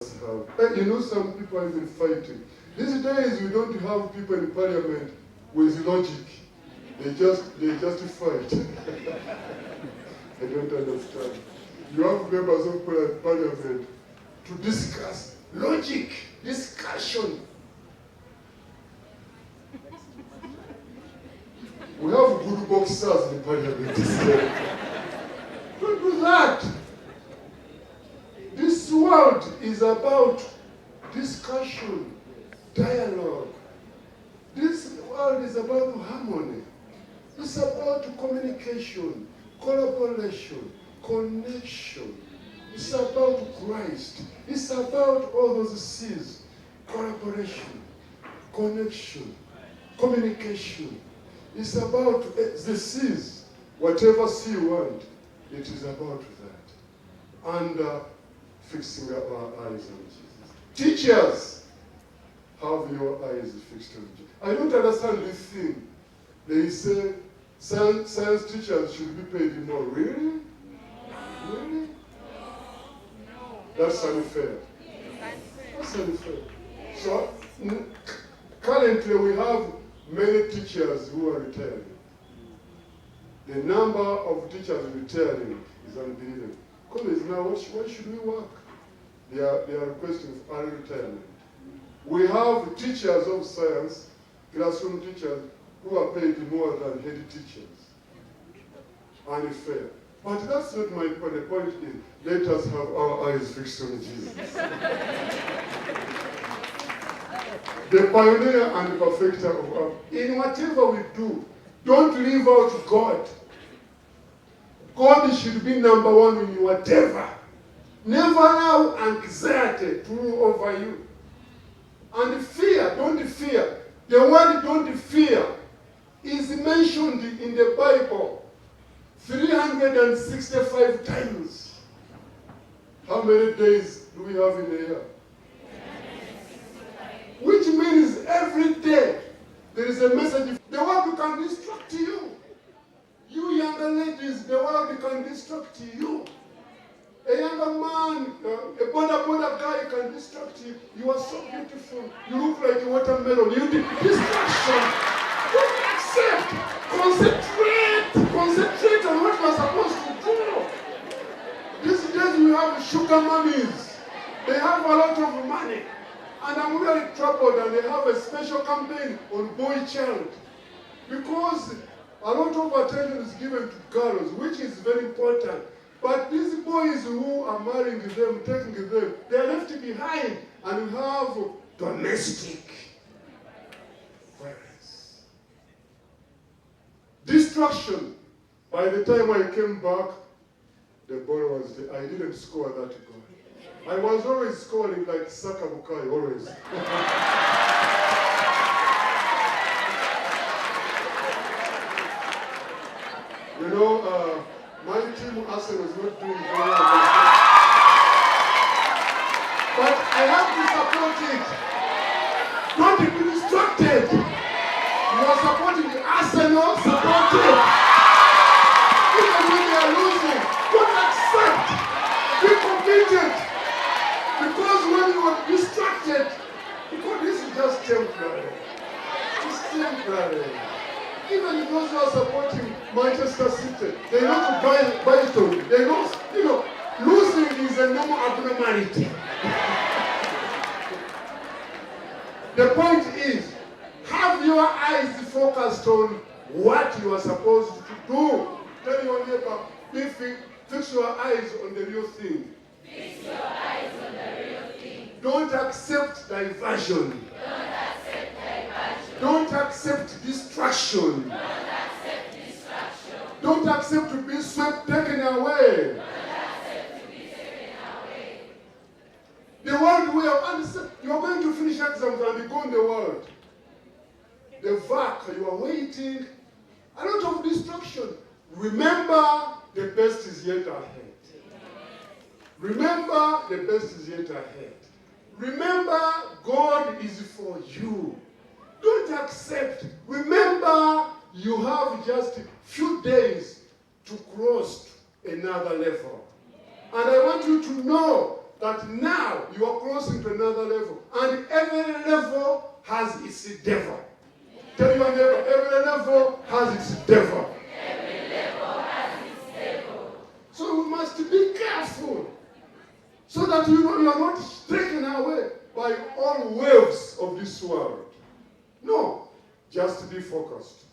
have. You know, some people are even fighting. These days, we don't have people in Parliament with logic. They just fight. I don't understand. You have members of Parliament to discuss logic, discussion. We have good boxers in Parliament. Don't do that. This world is about discussion, dialogue. This world is about harmony. It's about communication, collaboration, connection. It's about Christ. It's about all those C's. Collaboration, connection, communication. It's about the C's. Whatever C you want, it is about that. And fixing our eyes on Jesus. Teachers, have your eyes fixed on Jesus. I don't understand this thing. They say science teachers should be paid more. Really? Really? That's unfair. That's unfair. So, currently we have many teachers who are retiring. The number of teachers retiring is unbelievable. College now, why should we work? They are requesting for early retirement. We have teachers of science, classroom teachers, who are paid more than head teachers. Unfair. But that's not my point. The point is, let us have our eyes fixed on Jesus. The pioneer and the perfecter of our. In whatever we do, don't leave out God. God should be number one in whatever. Never allow anxiety to rule over you. And fear, don't fear. The word don't fear is mentioned in the Bible 365 times. How many days do we have in a year? Which means every day there is a message. The word can instruct you. You younger ladies, the word can instruct you. A younger man, a boda guy can distract you. You are so beautiful. You look like a watermelon. You need distraction. Don't accept. Concentrate on what you are supposed to do. These days we have sugar mummies. They have a lot of money. And I'm really troubled, and they have a special campaign on boy child. Because a lot of attention is given to girls, which is very important. But these boys who are marrying them, taking them, they are left behind, and we have domestic violence. Destruction. By the time I came back, the ball was there. I didn't score that goal. I was always scoring like Sakabukai, always. You know, my team Arsenal was not doing very well. But I have to support it. Don't be distracted. You are supporting the Arsenal, support it. Even when they are losing, don't accept. Be committed. Because when you are distracted, because this is just temporary. It's temporary. Even those who are supporting Manchester City, they know to buy it on. They know, losing is a normal abnormality. The point is, have your eyes focused on what you are supposed to do. Tell your neighbor, fix your eyes on the real thing. Fix your eyes on the real thing. Don't accept diversion. Don't accept diversion. Don't accept distraction. Don't accept distraction. Don't accept to be swept, taken away. Don't accept to be taken away. The world we have understood. You are going to finish exams and go in the world. The VAC, you are waiting. A lot of distraction. Remember, the best is yet ahead. Remember, the best is yet ahead. Remember, God is for you. Don't accept. Remember, you have just few days to cross another level. And I want you to know that now you are crossing to another level. And every level has its devil. Tell your neighbor, every level has its devil. Every level has its devil. So we must be careful so that you are not taken away by all waves of this world. No, just be focused.